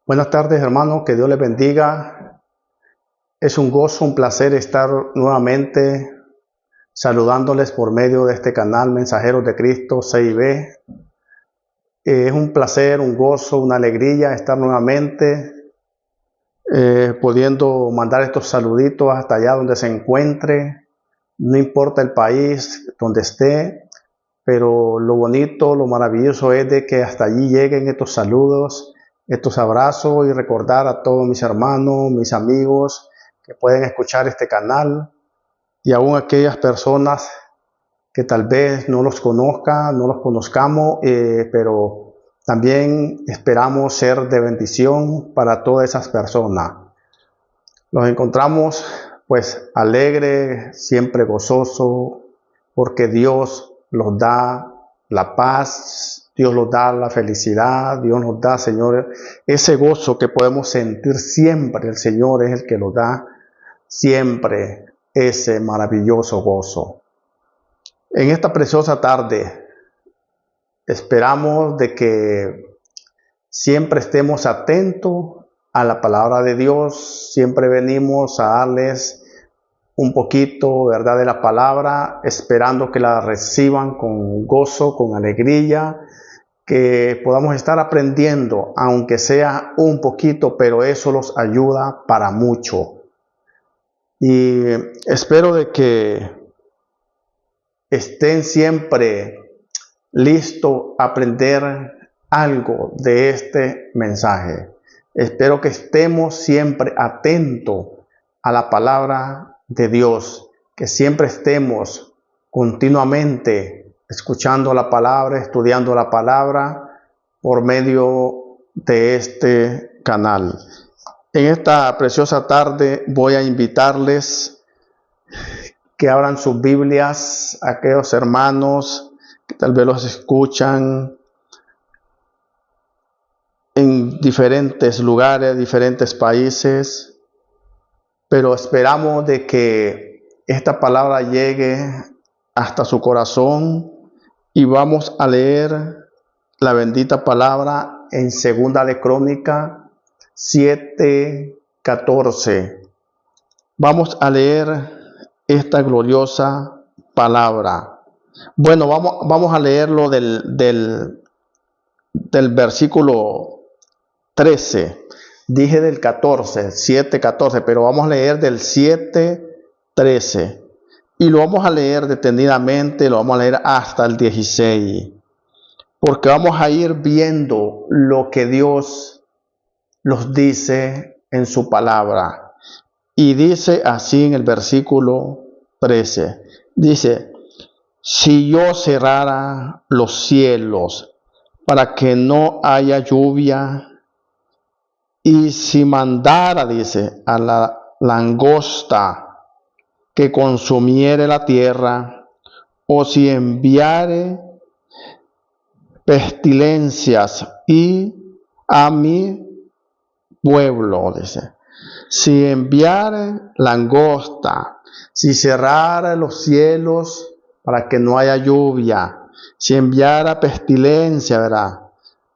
Buenas tardes, hermanos, que Dios les bendiga. Es un gozo, un placer estar nuevamente saludándoles por medio de este canal Mensajeros de Cristo CIB. Es un placer, un gozo, una alegría estar nuevamente pudiendo mandar estos saluditos hasta allá donde se encuentre. No importa el país donde esté, pero lo bonito, lo maravilloso es de que hasta allí lleguen estos saludos, estos abrazos, y recordar a todos mis hermanos, mis amigos que pueden escuchar este canal, y aún aquellas personas que tal vez no los conozcamos, pero también esperamos ser de bendición para todas esas personas. Nos encontramos pues alegres, siempre gozosos, porque Dios nos da la paz, Dios nos da la felicidad, Dios nos da, Señor, ese gozo que podemos sentir siempre. El Señor es el que nos da siempre ese maravilloso gozo. En esta preciosa tarde esperamos de que siempre estemos atentos a la palabra de Dios. Siempre venimos a darles un poquito, ¿verdad?, de la palabra, esperando que la reciban con gozo, con alegría, que podamos estar aprendiendo, aunque sea un poquito, pero eso los ayuda para mucho. Y espero de que estén siempre listos a aprender algo de este mensaje. Espero que estemos siempre atentos a la palabra de Dios, que siempre estemos continuamente escuchando la palabra, estudiando la palabra por medio de este canal. En esta preciosa tarde voy a invitarles que abran sus Biblias a aquellos hermanos que tal vez los escuchan en diferentes lugares, diferentes países, pero esperamos de que esta palabra llegue hasta su corazón, y vamos a leer la bendita palabra en Segunda de Crónicas 7:14. Vamos a leer esta gloriosa palabra. Bueno, vamos a leerlo del versículo 13. Dije del 14, 7:14, pero vamos a leer del 7:13. Y lo vamos a leer detenidamente, lo vamos a leer hasta el 16. Porque vamos a ir viendo lo que Dios nos dice en su palabra. Y dice así en el versículo 13. Dice: si yo cerrara los cielos para que no haya lluvia, y si mandara, dice, a la langosta que consumiere la tierra, o si enviare pestilencias y a mi pueblo, dice, si enviare langosta, si cerrara los cielos para que no haya lluvia, si enviara pestilencia, ¿verdad?,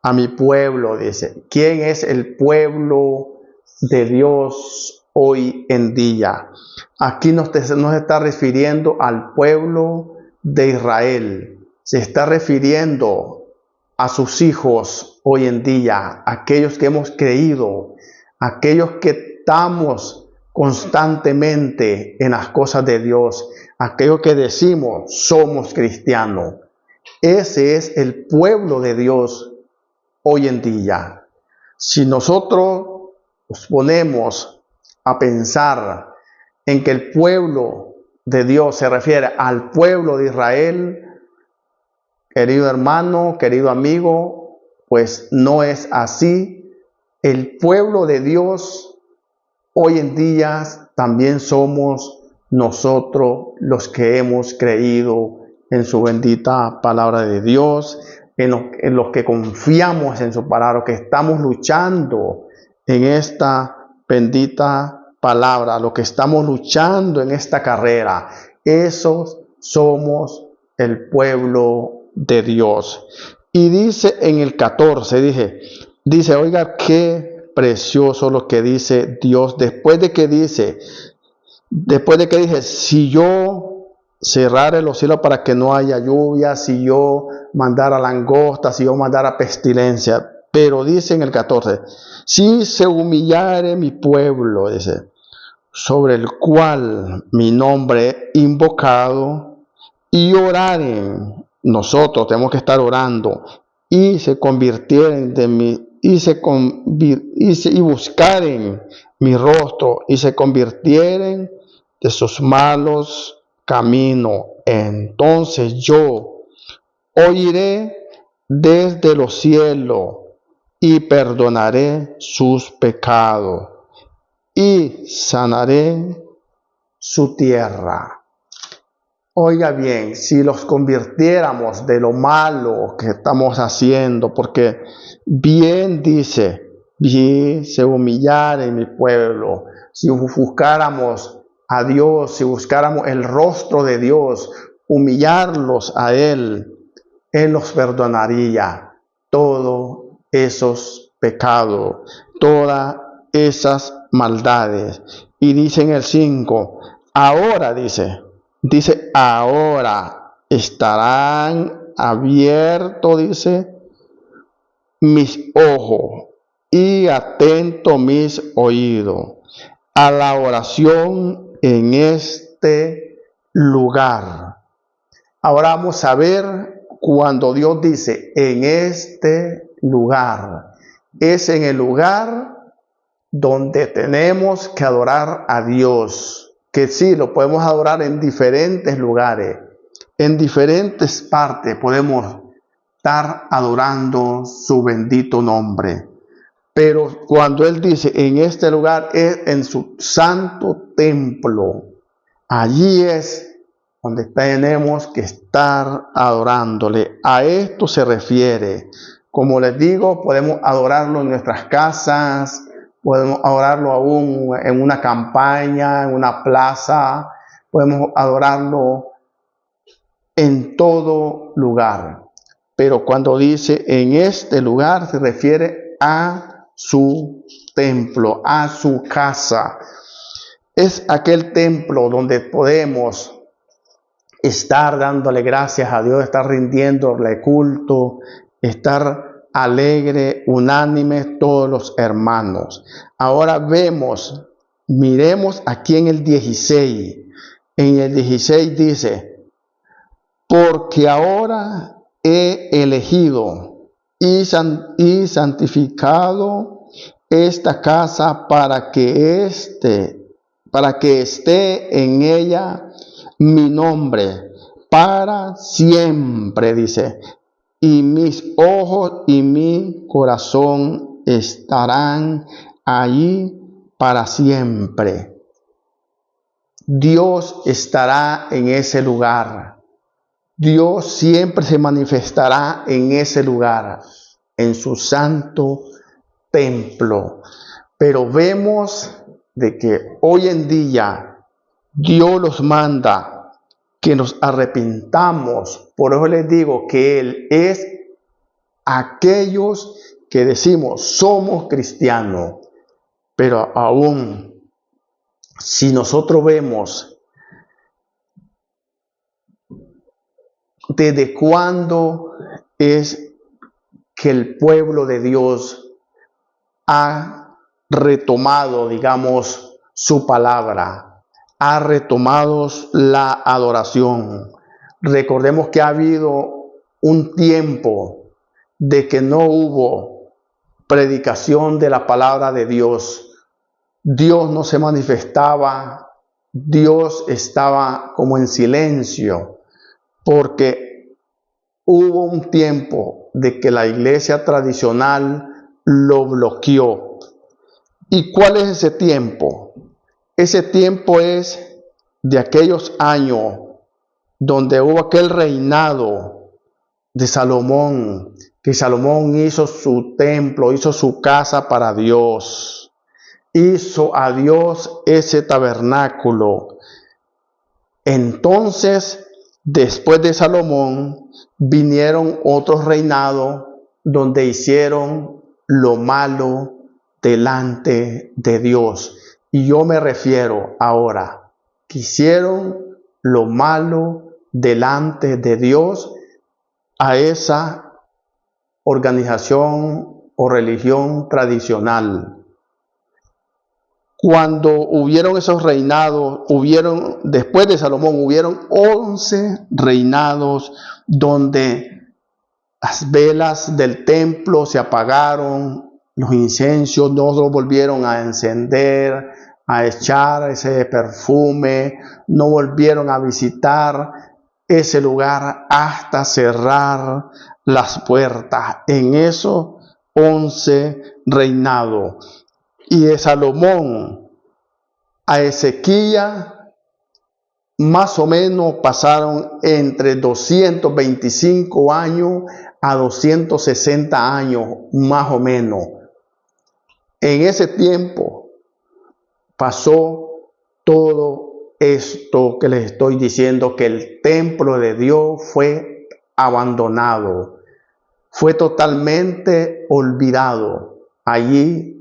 a mi pueblo, dice. ¿Quién es el pueblo de Dios hoy en día? Aquí nos está refiriendo al pueblo de Israel. Se está refiriendo a sus hijos hoy en día, aquellos que hemos creído, aquellos que estamos constantemente en las cosas de Dios, aquellos que decimos somos cristianos. Ese es el pueblo de Dios hoy en día. Si nosotros nos ponemos a pensar en que el pueblo de Dios se refiere al pueblo de Israel, querido hermano, querido amigo, pues no es así. El pueblo de Dios hoy en día también somos nosotros, los que hemos creído en su bendita palabra de Dios, en los que confiamos en su palabra, que estamos luchando en esta bendita palabra, los que estamos luchando en esta carrera. Esos somos el pueblo de Dios. Y dice en el 14, dice, oiga, qué precioso lo que dice Dios después de que dice, si yo cerrare los cielos para que no haya lluvia, si yo mandara langosta, si yo mandara pestilencia. Pero dice en el 14, si se humillare mi pueblo, dice, sobre el cual mi nombre invocado, y oraren, nosotros tenemos que estar orando, y se convirtieren de mí, y buscaren mi rostro, y se convirtieren de sus malos caminos, entonces yo oiré desde los cielos y perdonaré sus pecados y sanaré su tierra. Oiga bien, si los convirtiéramos de lo malo que estamos haciendo, porque bien dice, si se humillara en mi pueblo, si buscáramos a Dios, si buscáramos el rostro de Dios, humillarlos a Él, Él nos perdonaría todos esos pecados, todas esas maldades. Y dice en el 5, ahora dice, ahora estarán abiertos, dice, mis ojos y atentos mis oídos a la oración en este lugar. Ahora vamos a ver cuando Dios dice en este lugar. Es en el lugar donde tenemos que adorar a Dios, que sí, lo podemos adorar en diferentes lugares, en diferentes partes podemos estar adorando su bendito nombre. Pero cuando Él dice en este lugar, es en su santo templo. Allí es donde tenemos que estar adorándole. A esto se refiere. Como les digo, podemos adorarlo en nuestras casas, podemos adorarlo aún en una campaña, en una plaza, podemos adorarlo en todo lugar. Pero cuando dice en este lugar, se refiere a su templo, a su casa. Es aquel templo donde podemos estar dándole gracias a Dios, estar rindiéndole culto, estar alegre, unánime todos los hermanos. Ahora miremos aquí en el 16. En el 16 dice, porque ahora he elegido y santificado esta casa para que esté en ella mi nombre para siempre, dice, y mis ojos y mi corazón estarán allí para siempre. Dios estará en ese lugar. Dios siempre se manifestará en ese lugar, en su santo templo. Pero vemos de que hoy en día Dios los manda que nos arrepintamos. Por eso les digo que Él es aquellos que decimos somos cristianos, pero aún si nosotros vemos desde cuándo es que el pueblo de Dios ha retomado, digamos, su palabra, ha retomado la adoración. Recordemos que ha habido un tiempo de que no hubo predicación de la palabra de Dios. Dios no se manifestaba, Dios estaba como en silencio, porque hubo un tiempo de que la iglesia tradicional lo bloqueó. ¿Y cuál es ese tiempo? Ese tiempo es de aquellos años donde hubo aquel reinado de Salomón, que Salomón hizo su templo, hizo su casa para Dios, hizo a Dios ese tabernáculo. Entonces, después de Salomón, vinieron otros reinados donde hicieron lo malo delante de Dios. Y yo me refiero ahora, que hicieron lo malo delante de Dios a esa organización o religión tradicional. Cuando hubieron esos reinados, después de Salomón, hubieron 11 reinados donde las velas del templo se apagaron, los incensios no los volvieron a encender, a echar ese perfume, no volvieron a visitar ese lugar hasta cerrar las puertas en esos 11 reinados. Y de Salomón a Ezequías más o menos pasaron entre 225 años a 260 años, más o menos. En ese tiempo pasó todo esto que les estoy diciendo, que el templo de Dios fue abandonado, fue totalmente olvidado. Allí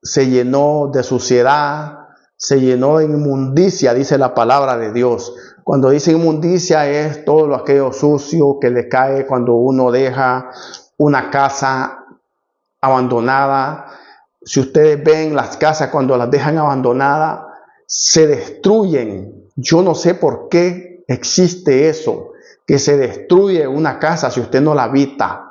se llenó de suciedad, se llenó de inmundicia, dice la palabra de Dios. Cuando dice inmundicia es todo lo aquello sucio que le cae cuando uno deja una casa abandonada. Si ustedes ven las casas cuando las dejan abandonadas, se destruyen. Yo no sé por qué existe eso, que se destruye una casa si usted no la habita.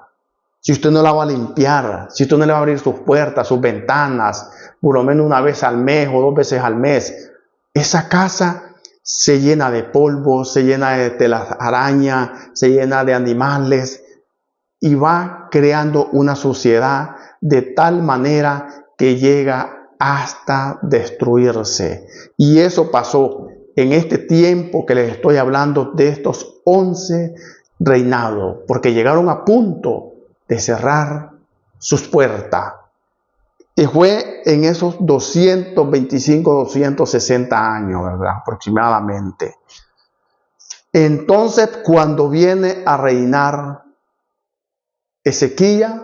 Si usted no la va a limpiar, si usted no le va a abrir sus puertas, sus ventanas, por lo menos una vez al mes o 2 veces al mes, esa casa se llena de polvo, se llena de telaraña, se llena de animales y va creando una suciedad de tal manera que llega hasta destruirse. Y eso pasó en este tiempo que les estoy hablando de estos 11 reinados, porque llegaron a punto de cerrar sus puertas. Y fue en esos 225, 260 años, ¿verdad? Aproximadamente. Entonces, cuando viene a reinar Ezequías,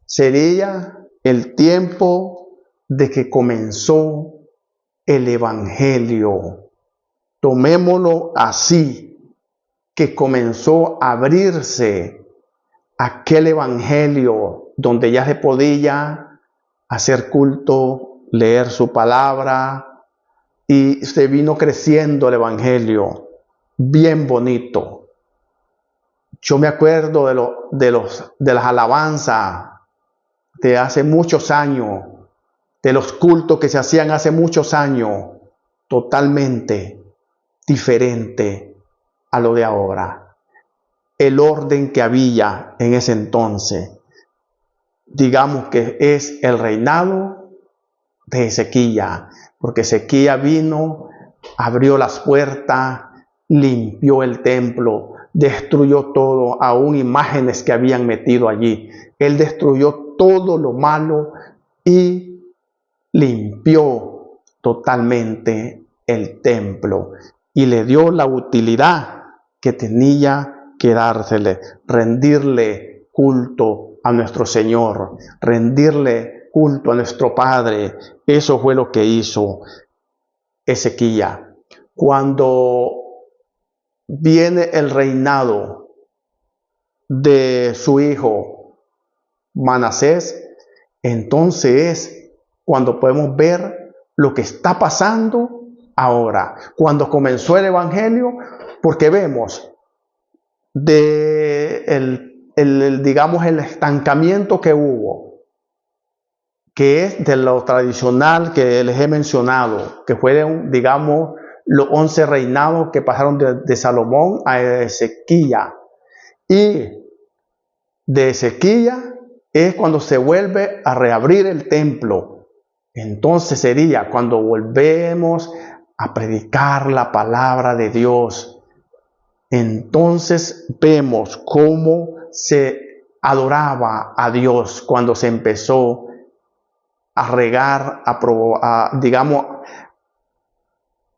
sería el tiempo de que comenzó el Evangelio. Tomémoslo así, que comenzó a abrirse aquel evangelio donde ya se podía hacer culto, leer su palabra, y se vino creciendo el evangelio, bien bonito. Yo me acuerdo de las alabanzas de hace muchos años, de los cultos que se hacían hace muchos años, totalmente diferente a lo de ahora. El orden que había en ese entonces, digamos que es el reinado de Ezequías, porque Ezequías vino, abrió las puertas, limpió el templo, destruyó todo, aún imágenes que habían metido allí. Él destruyó todo lo malo y limpió totalmente el templo y le dio la utilidad que tenía que dársele, rendirle culto a nuestro Señor, rendirle culto a nuestro Padre. Eso fue lo que hizo Ezequías. Cuando viene el reinado de su hijo Manasés, entonces es cuando podemos ver lo que está pasando ahora. Cuando comenzó el Evangelio, porque vemos digamos, el estancamiento que hubo, que es de lo tradicional que les he mencionado, que fueron, digamos, los 11 reinados que pasaron de Salomón a Ezequías. Y de Ezequías es cuando se vuelve a reabrir el templo. Entonces sería cuando volvemos a predicar la palabra de Dios. Entonces vemos cómo se adoraba a Dios cuando se empezó a regar, digamos,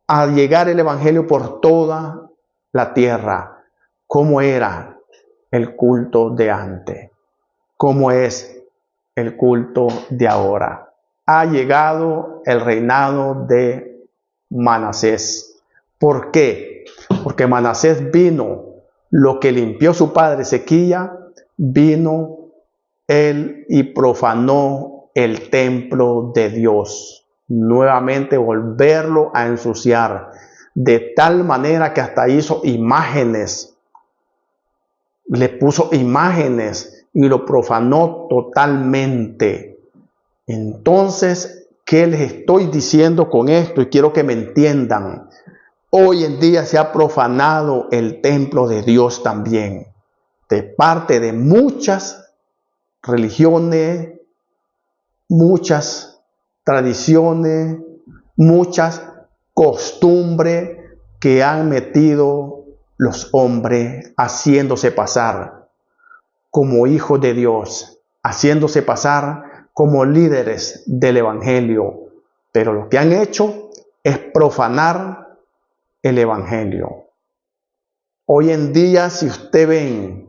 a llegar el Evangelio por toda la tierra. Cómo era el culto de antes, cómo es el culto de ahora. Ha llegado el reinado de Manasés. ¿Por qué? Porque Manasés vino, lo que limpió su padre Ezequías, vino él y profanó el templo de Dios. Nuevamente volverlo a ensuciar, de tal manera que hasta hizo imágenes, le puso imágenes y lo profanó totalmente. Entonces, ¿qué les estoy diciendo con esto? Y quiero que me entiendan. Hoy en día se ha profanado el templo de Dios también, de parte de muchas religiones, muchas tradiciones, muchas costumbres que han metido los hombres haciéndose pasar como hijos de Dios, haciéndose pasar como líderes del Evangelio. Pero lo que han hecho es profanar el Evangelio. Hoy en día, si usted ven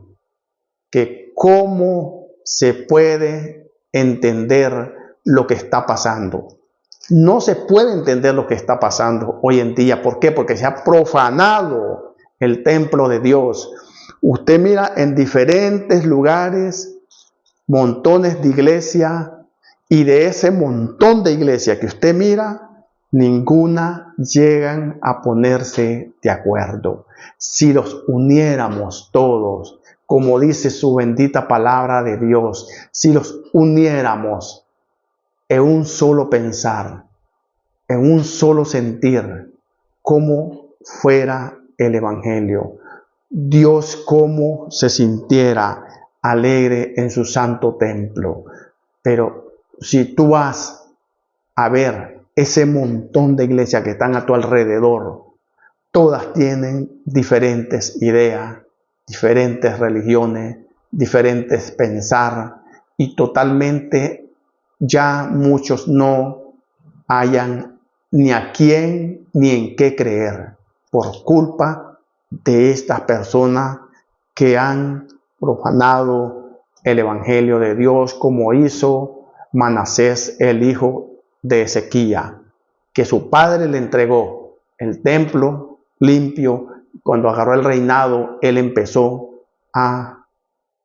que cómo se puede entender lo que está pasando. No se puede entender lo que está pasando hoy en día. ¿Por qué? Porque se ha profanado el templo de Dios. Usted mira en diferentes lugares montones de iglesias, y de ese montón de iglesias que usted mira, ninguna llegan a ponerse de acuerdo. Si los uniéramos todos, como dice su bendita palabra de Dios, si los uniéramos en un solo pensar, en un solo sentir, como fuera el Evangelio, Dios como se sintiera alegre en su santo templo. Pero si tú vas a ver ese montón de iglesias que están a tu alrededor, todas tienen diferentes ideas, diferentes religiones, diferentes pensar, y totalmente ya muchos no hayan ni a quién ni en qué creer por culpa de estas personas que han profanado el Evangelio de Dios, como hizo Manasés, el hijo de Ezequías, que su padre le entregó el templo limpio. Cuando agarró el reinado, él empezó a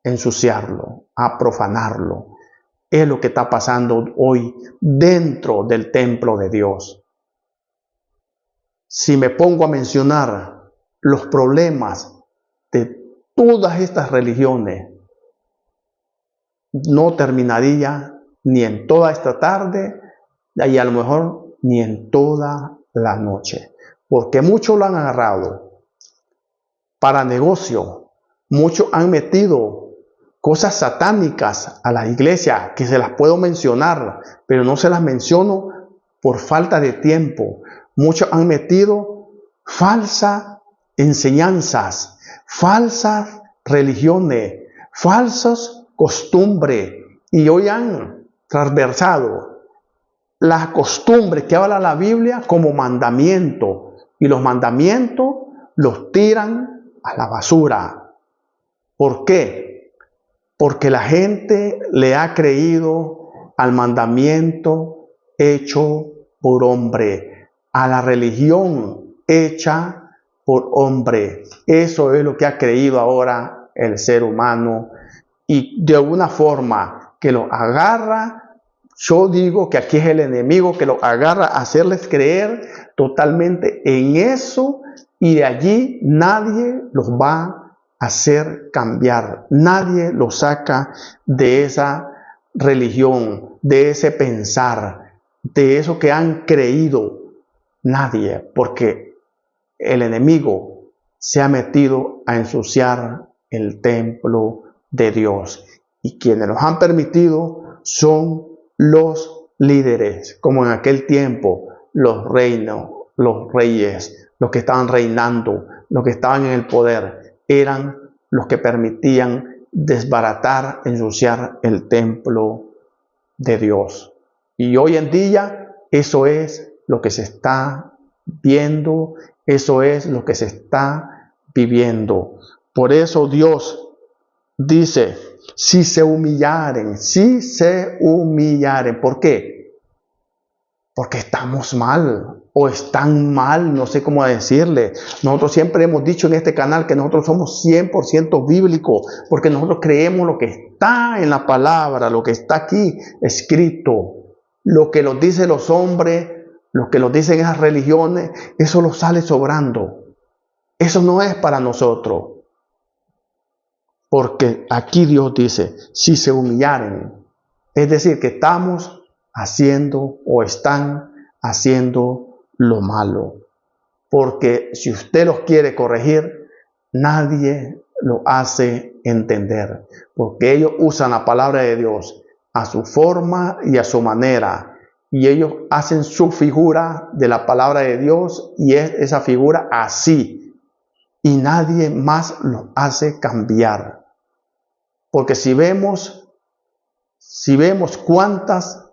ensuciarlo, a profanarlo. Es lo que está pasando hoy dentro del templo de Dios. Si me pongo a mencionar los problemas de todas estas religiones, no terminaría ni en toda esta tarde y a lo mejor ni en toda la noche, porque muchos lo han agarrado para negocio. Muchos han metido cosas satánicas a la iglesia, que se las puedo mencionar, pero no se las menciono por falta de tiempo. Muchos han metido falsas enseñanzas, falsas religiones, falsas costumbres, y hoy han transversado las costumbres que habla la Biblia como mandamiento, y los mandamientos los tiran a la basura. ¿Por qué? Porque la gente le ha creído al mandamiento hecho por hombre, a la religión hecha por hombre. Eso es lo que ha creído ahora el ser humano, y de alguna forma que lo agarra, yo digo que aquí es el enemigo que lo agarra a hacerles creer totalmente en eso, y de allí nadie los va a hacer cambiar. Nadie los saca de esa religión, de ese pensar, de eso que han creído. Nadie, porque el enemigo se ha metido a ensuciar el templo de Dios, y quienes los han permitido son los líderes, como en aquel tiempo los reinos, los reyes, los que estaban reinando, los que estaban en el poder, eran los que permitían desbaratar, ensuciar el templo de Dios. Y hoy en día eso es lo que se está viendo, eso es lo que se está viviendo. Por eso Dios dice Si se humillaren, si se humillaren. ¿Por qué? Porque estamos mal o están mal, no sé cómo decirle. Nosotros siempre hemos dicho en este canal que nosotros somos 100% bíblicos, porque nosotros creemos lo que está en la palabra, lo que está aquí escrito, lo que nos dicen los hombres, lo que nos dicen esas religiones, eso nos sale sobrando. Eso no es para nosotros. Porque aquí Dios dice, si se humillaren, es decir, que estamos haciendo o están haciendo lo malo. Porque si usted los quiere corregir, nadie lo hace entender. Porque ellos usan la palabra de Dios a su forma y a su manera. Y ellos hacen su figura de la palabra de Dios y es esa figura así. Y nadie más lo hace cambiar. Porque si vemos cuántas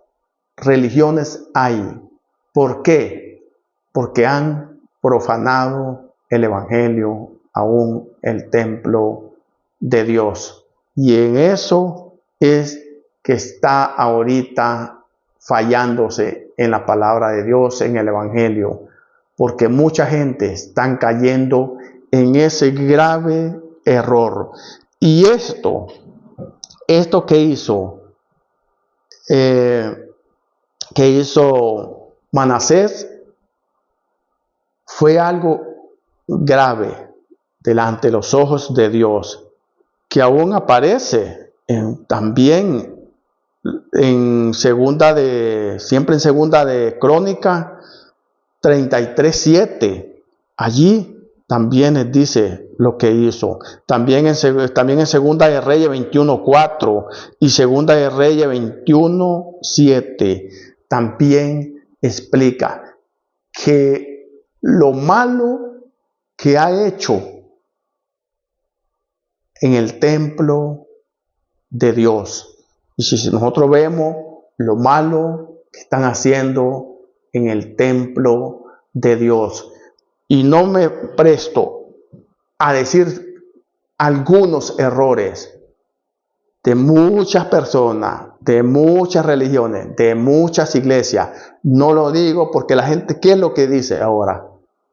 religiones hay, ¿por qué? Porque han profanado el evangelio, aún el templo de Dios. Y en eso es que está ahorita fallándose en la palabra de Dios, en el evangelio, porque mucha gente está cayendo en ese grave error. Y esto que hizo Manasés fue algo grave delante de los ojos de Dios, que aún aparece también siempre en segunda de Crónica 33:7. Allí también les dice lo que hizo. También en segunda de Reyes 21:4 y segunda de Reyes 21:7 también explica que lo malo que ha hecho en el templo de Dios. Y si nosotros vemos lo malo que están haciendo en el templo de Dios, y no me presto a decir algunos errores de muchas personas, de muchas religiones, de muchas iglesias. No lo digo porque la gente, ¿qué es lo que dice ahora?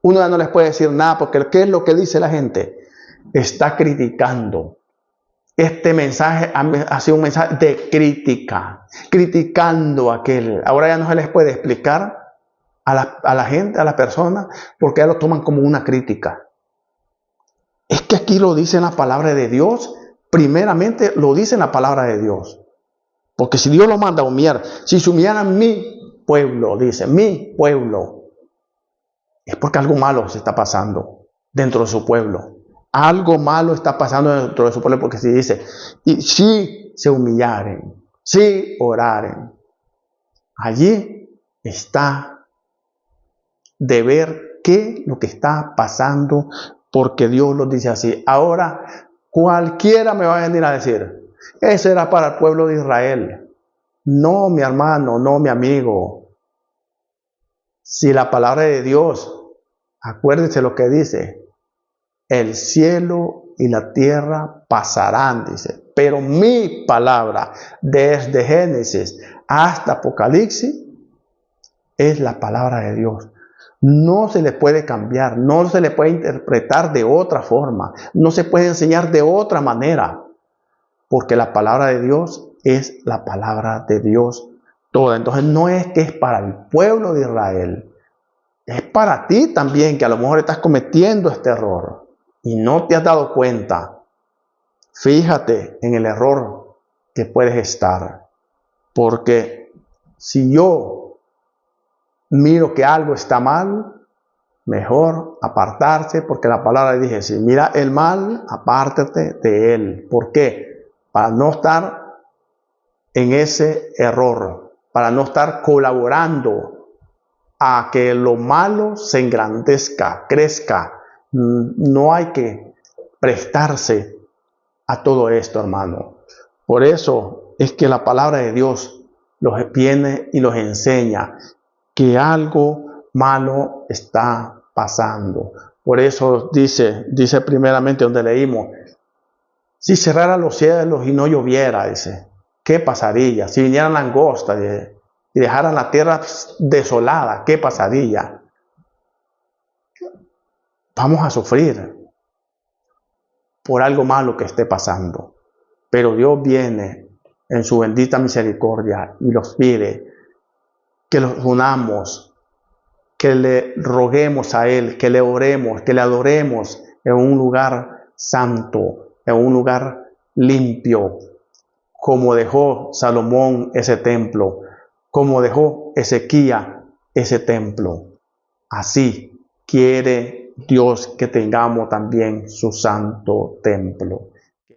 Uno ya no les puede decir nada porque ¿qué es lo que dice la gente? Está criticando. Este mensaje ha sido un mensaje de crítica, criticando a aquel. Ahora ya no se les puede explicar a la gente, a las personas, porque ya lo toman como una crítica. Es que aquí lo dice en la palabra de Dios. Primeramente lo dice en la palabra de Dios. Porque si Dios lo manda a humillar, si se humillaran mi pueblo, dice, mi pueblo, es porque algo malo se está pasando dentro de su pueblo. Algo malo está pasando dentro de su pueblo, porque si dice, y si se humillaren, si oraren, allí está de ver qué lo que está pasando, porque Dios lo dice así. Ahora, cualquiera me va a venir a decir, eso era para el pueblo de Israel. No, mi hermano, no, mi amigo. Si la palabra de Dios, acuérdense lo que dice, el cielo y la tierra pasarán, dice, pero mi palabra, desde Génesis hasta Apocalipsis, es la palabra de Dios. No se le puede cambiar, no se le puede interpretar de otra forma, no se puede enseñar de otra manera, porque la palabra de Dios es la palabra de Dios toda. Entonces no es que es para el pueblo de Israel, es para ti también, que a lo mejor estás cometiendo este error y no te has dado cuenta. Fíjate en el error que puedes estar, porque si yo miro que algo está mal, mejor apartarse, porque la palabra dice, si mira el mal, apártate de él. ¿Por qué? Para no estar en ese error, para no estar colaborando a que lo malo se engrandezca, crezca. No hay que prestarse a todo esto, hermano. Por eso es que la palabra de Dios los viene y los enseña que algo malo está pasando. Por eso dice primeramente donde leímos, Si cerrara los cielos y no lloviera, dice, ¿qué pasaría? Si vinieran langostas y dejaran la tierra desolada, ¿qué pasaría? Vamos a sufrir por algo malo que esté pasando. Pero Dios viene en su bendita misericordia y los pide que los unamos, que le roguemos a Él, que le oremos, que le adoremos en un lugar santo, en un lugar limpio, como dejó Salomón ese templo, como dejó Ezequías ese templo. Así quiere Dios que tengamos también su santo templo.